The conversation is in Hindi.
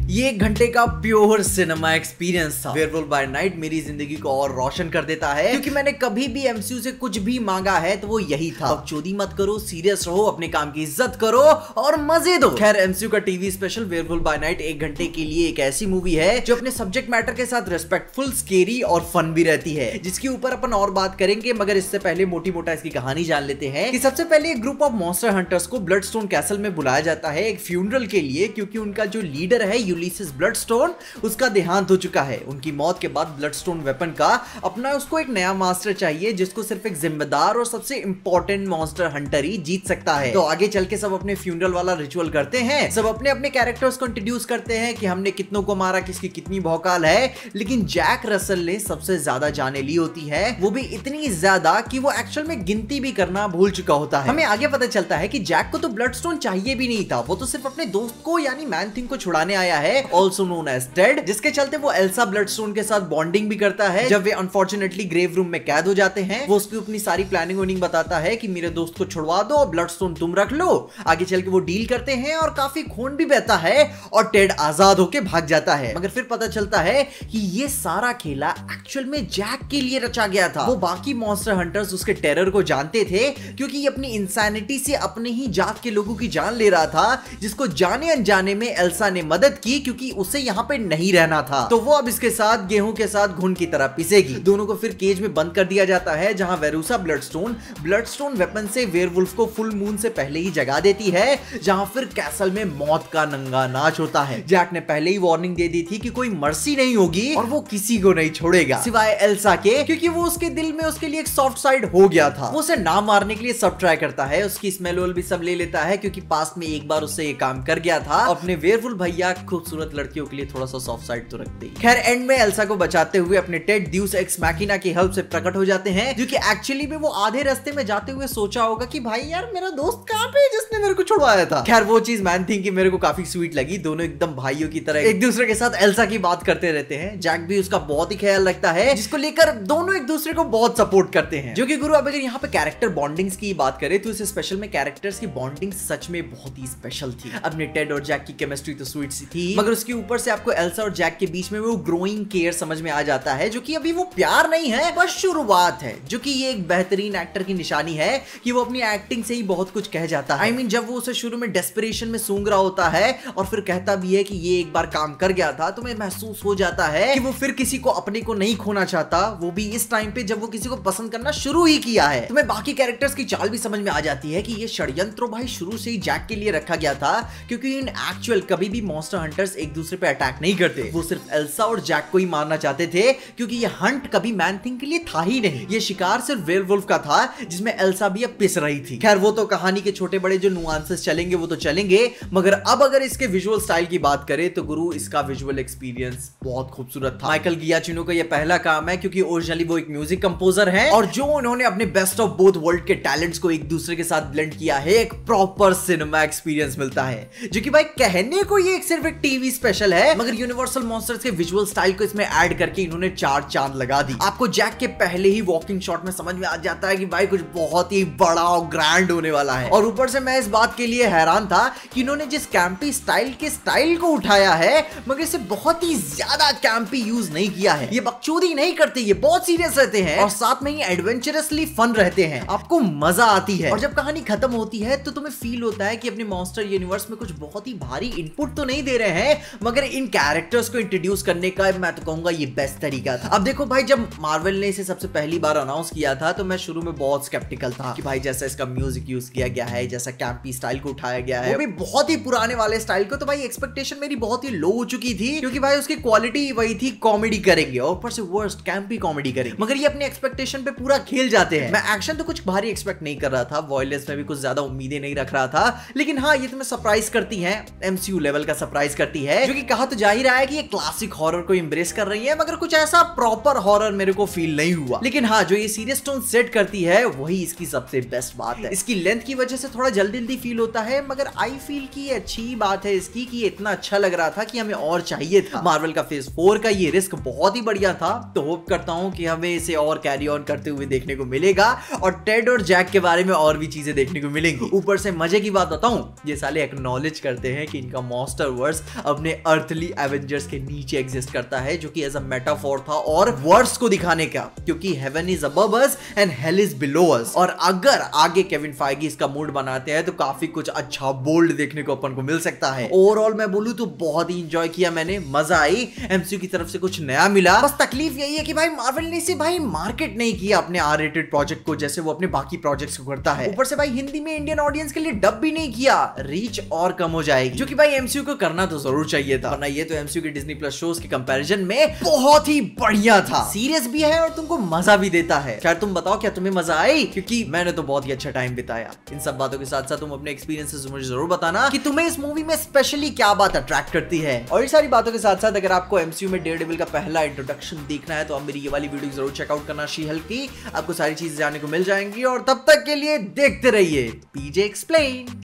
ये 1 घंटे का प्योर सिनेमा एक्सपीरियंस था। वेयरवुल्फ बाय नाइट मेरी जिंदगी को और रोशन कर देता है, क्योंकि मैंने कभी भी एमसीयू से कुछ भी मांगा है तो वो यही था। बकचोदी मत करो, सीरियस रहो, अपने काम की इज्जत करो और मजे दो। खैर, एमसीयू का TV special werewolf by night 1 घंटे के लिए एक ऐसी मूवी है जो अपने सब्जेक्ट मैटर के साथ रिस्पेक्टफुल, स्केरी और फन भी रहती है, जिसके ऊपर अपन और बात करेंगे। मगर इससे पहले मोटी मोटा इसकी कहानी जान लेते हैं कि सबसे पहले एक ग्रुप ऑफ मॉन्स्टर हंटर्स को ब्लडस्टोन कैसल में बुलाया जाता है एक फ्यूनरल के लिए, क्योंकि उनका जो लीडर है यूलिसिस ब्लडस्टोन, उसका देहांत हो चुका है। उनकी मौत के बाद ब्लडस्टोन वेपन का अपना उसको एक नया मास्टर चाहिए, जिसको सिर्फ एक जिम्मेदार और सबसे इंपॉर्टेंट मॉन्स्टर हंटर ही जीत सकता है। तो आगे चल के सब अपने फ्यूनरल वाला रिचुअल करते हैं, सब अपने अपने कैरेक्टर्स को इंट्रोड्यूस करते हैं कि हमने कितनों को मारा, किसकी कितनी भौकाल है। लेकिन जैक रसल ने सबसे ज्यादा जाने ली होती है, वो भी इतनी ज्यादा कि वो एक्चुअल में गिनती भी करना भूल चुका होता है। हमें आगे पता चलता है कि जैक को तो ब्लडस्टोन चाहिए भी नहीं था, वो तो सिर्फ अपने दोस्त को यानी मैन थिंग को छुड़ाने आया है, ऑल्सो नोन एज टेड, जिसके चलते वो एल्सा ब्लडस्टोन के साथ बॉन्डिंग भी करता है। जब वे अनफॉर्चुनेटली ग्रेव रूम में कैद हो जाते हैं, वो उसकी अपनी सारी प्लानिंग वनिंग बताता है कि मेरे दोस्त को छुड़वा दो, ब्लडस्टोन तुम रख लो। आगे चल के वो डील करते हैं और काफी खून भी बहता है और टेड आजाद होके भाग जाता है। मगर फिर पता चलता है कि ये सारा खेला एक्चुअल में जैक के लिए रचा गया था। वो बाकी मॉन्स्टर हंटर्स उसके टेरर को जानते थे, क्योंकि ये अपनी इंसैनिटी से अपने ही जात के लोगों की जान ले रहा था, जिसको जाने अनजाने में एल्सा ने मदद की, क्योंकि उसे यहाँ पे नहीं रहना था। तो वो अब इसके साथ गेहूं के साथ घुन की तरह पिसेगी। दोनों को फिर केज में बंद कर दिया जाता है, जहां वेरूसा ब्लडस्टोन वेपन से वेयरवुल्फ को फुल मून से पहले ही जगा देती है, जहां फिर कैसल में मौत का नंगा नाच होता है। जैक ने पहले ही वार्निंग दे दी थी कि कोई मर्सी नहीं होगी और वो किसी को नहीं छोड़ेगा सिवाय एल्सा के, क्योंकि वो उसके दिल में उसके लिए एक सॉफ्ट साइड हो गया था। वो उसे ना मारने के लिए सब ट्राई करता है, उसकी स्मेल भी सब ले लेता है, क्योंकि पास्ट में एक बार उससे ये काम कर गया था। अपने वेयरवुल्फ भैया खूबसूरत लड़कियों के लिए थोड़ा सा सॉफ्ट साइड तो रखते ही। खैर, एंड में एल्सा को बचाते हुए अपने टेड ड्यूस एक्स मैकिना की हेल्प से प्रकट हो जाते हैं, जो कि एक्चुअली में वो आधे रास्ते में जाते हुए सोचा होगा कि भाई यार मेरा दोस्त कहां पे है जिसने मेरे को छुड़वाया था। खैर, वो चीज मैन थिंग की मेरे को काफी स्वीट लगी। दोनों एकदम भाइयों की तरह एक दूसरे के साथ एल्सा की बात करते रहते हैं। जैक भी उसका बहुत ही ख्याल रखता है, जिसको लेकर दोनों एक दूसरे को बहुत सपोर्ट करते हैं। जो कि गुरु, अब अगर यहाँ पे कैरेक्टर बॉन्डिंग्स की बात करें तो इस स्पेशल में कैरेक्टर्स की बॉन्डिंग सच में बहुत ही स्पेशल थी। अपने टेड और जैक की केमिस्ट्री तो स्वीट सी थी, मगर उसके ऊपर से आपको एल्सा और जैक के बीच में वो ग्रोइंग केयर समझ में आ जाता है, जो कि अभी वो प्यार नहीं है, बस शुरुआत है। जो कि ये एक बेहतरीन एक्टर की निशानी है कि वो अपनी एक्टिंग से ही बहुत कुछ कह जाता है। I mean, जब वो उसे शुरू में डेस्परेशन में सूंघ रहा होता है और फिर कहता भी है कि ये एक बार काम कर गया था, तो मैं महसूस हो जाता है कि वो फिर किसी को अपने को नहीं खोना चाहता, वो भी इस टाइम पे जब वो किसी को पसंद करना शुरू ही किया है। तो मैं बाकी कैरेक्टर्स की चाल भी समझ में आ जाती है कि ये षड्यंत्र भाई शुरू से ही जैक के लिए रखा गया था, क्योंकि इन एक्चुअल कभी भी मॉन्स्टर हंटर्स एक दूसरे पे अटैक नहीं करते। वो सिर्फ एल्सा और जैक को ही मारना चाहते थे, क्योंकि ये हंट कभी मैन थिंग के लिए था ही नहीं। ये शिकार सिर्फ वेयरवुल्फ का था, जिसमें एल्सा भी अब पिस रही थी। खैर, वो तो कहानी के छोटे बड़े जो नुआंसेस चलेंगे वो तो चलेंगे, मगर अब अगर इसके विजुअल स्टाइल की बात करें तो गुरु, इसका विजुअल एक्सपीरियंस बहुत खूबसूरत था। माइकल गियाचिनो का ये पहला काम है, क्योंकि ओरिजिनली वो एक म्यूजिक कंपोजर है, और जो उन्होंने अपने बेस्ट ऑफ बोथ वर्ल्ड के टैलेंट्स को एक दूसरे के साथ ब्लेंड किया है, एक प्रॉपर सिनेमा एक्सपीरियंस मिलता है। जो कि भाई कहने को ये सिर्फ एक टीवी स्पेशल है, मगर यूनिवर्सल मॉन्स्टर्स के विजुअल स्टाइल को इसमें ऐड करके इन्होंने 4 चांद लगा दी। आपको जैक के पहले ही वॉकिंग शॉट में समझ में आ जाता है कि भाई कुछ बहुत ही बड़ा और ग्रैंड होने वाला है। और ऊपर से मैं इस बात के लिए हैरान था कि इन्होंने जिस कैंपी स्टाइल के स्टाइल को उठाया है, मगर इसे बहुत ही ज्यादा कैंपी यूज नहीं किया है। ये बकचोदी नहीं करते, ये बहुत सीरियस रहते हैं और साथ में ही एडवेंचरसली फन रहते हैं। आपको मजा आती है और जब कहानी खत्म होती है तो तुम्हें फील होता है कि अपने मॉन्स्टर यूनिवर्स में कुछ बहुत ही भारी इनपुट तो नहीं दे रहे हैं, मगर इन कैरेक्टर्स को इंट्रोड्यूस करने का मैं तो कहूंगा ये बेस्ट तरीका था। अब देखो भाई, जब मार्वल ने इसे सबसे पहली बार अनाउंस किया था तो मैं शुरू में बहुत स्केप्टिकल था कि भाई जैसा इसका म्यूजिक यूज किया गया है, जैसा कैंपी स्टाइल को उठाया गया है, वो भी बहुत ही पुराने वाले स्टाइल को, तो भाई एक्सपेक्टेशन मेरी बहुत ही लो हो चुकी थी, क्योंकि भाई उसकी क्वालिटी वही थी, कॉमेडी करेंगे और ऊपर से वर्स्ट कैंपी कॉमेडी करेंगे, मगर ये अपने एक्सपेक्टेशन पे पूरा खेल जाते हैं। मैं एक्शन तो कुछ भारी एक्सपेक्ट नहीं कर रहा था, वॉयलेंस में भी कुछ ज्यादा उम्मीदें नहीं रख रहा था, लेकिन हाँ, ये तुम्हें सरप्राइज करती है, एमसीयू लेवल का सरप्राइज करती है, जो कि कहा तो जा ही रहा है कि ये क्लासिक हॉरर को एम्ब्रेस कर रही है, मगर कुछ ऐसा प्रॉपर हॉरर मेरे को फील नहीं हुआ। लेकिन हाँ, जो ये सीरियस टोन सेट करती है वही इसकी सबसे बेस्ट बात है। इसकी लेंथ की वजह से थोड़ा जल्दी जल्दी फील होता है, मगर आई फील की अच्छी बात है इसकी कि इतना अच्छा लग रहा था कि हमें और चाहिए था। मार्वल का फेज 4 का ये रिस्क बहुत ही बढ़िया था, तो होप करता हूं कि हमें इसे और कैरी ऑन करते हुए देखने को मिलेगा और टेड और जैक के बारे में और भी चीजें देखने को मिलेंगी। ऊपर से मजे की बात बताऊं, ये साले एक्नॉलेज करते हैं कि इनका मॉन्स्टर वर्स अपने अर्थली एवेंजर्स के नीचे एग्जिस्ट करता है, जो कि एज अ मेटाफोर था और वर्ड्स को दिखाने का, क्योंकि heaven is above us and hell is below us. और अगर आगे केविन फाइगी इसका मूड बनाते हैं तो काफी कुछ अच्छा बोल्ड देखने को अपन को मिल सकता है। ओवरऑल मैं बोलूं तो बहुत ही एंजॉय किया मैंने, मजा आई, एमसीयू की तरफ से कुछ नया मिला। बस तकलीफ यही है कि भाई मार्वल ने इसे भाई मार्केट नहीं किया अपने आर रेटेड प्रोजेक्ट को, जैसे वो अपने बाकी प्रोजेक्ट्स को करता है। ऊपर से भाई हिंदी में इंडियन ऑडियंस के लिए डब भी नहीं किया, रीच और कम हो जाएगी, जो कि भाई एमसीयू को करना तो जरूर चाहिए था, वरना ये तो एमसीयू के डिज्नी प्लस शोज के कंपैरिजन में बहुत ही बढ़िया था, सीरियस भी है और तुमको मजा भी देता है। खैर तुम बताओ क्या तुम्हें मजा आई, क्योंकि मैंने तो बहुत ही अच्छा टाइम बिताया। इन सब बातों के साथ साथ तुम अपने एक्सपीरियंसेस मुझे जरूर बताना कि तुम्हें इस मूवी में स्पेशली क्या बात अट्रैक्ट करती है। और ये सारी बातों के साथ साथ अगर आपको एमसीयू में डेयरडेविल का पहला इंट्रोडक्शन देखना है तो आप मेरी ये वाली वीडियो जरूर चेकआउट करना, शी हल्क की, आपको सारी चीजें जानने को मिल जाएंगी। और तब तक के लिए देखते रहिए पीजे एक्सप्लेन।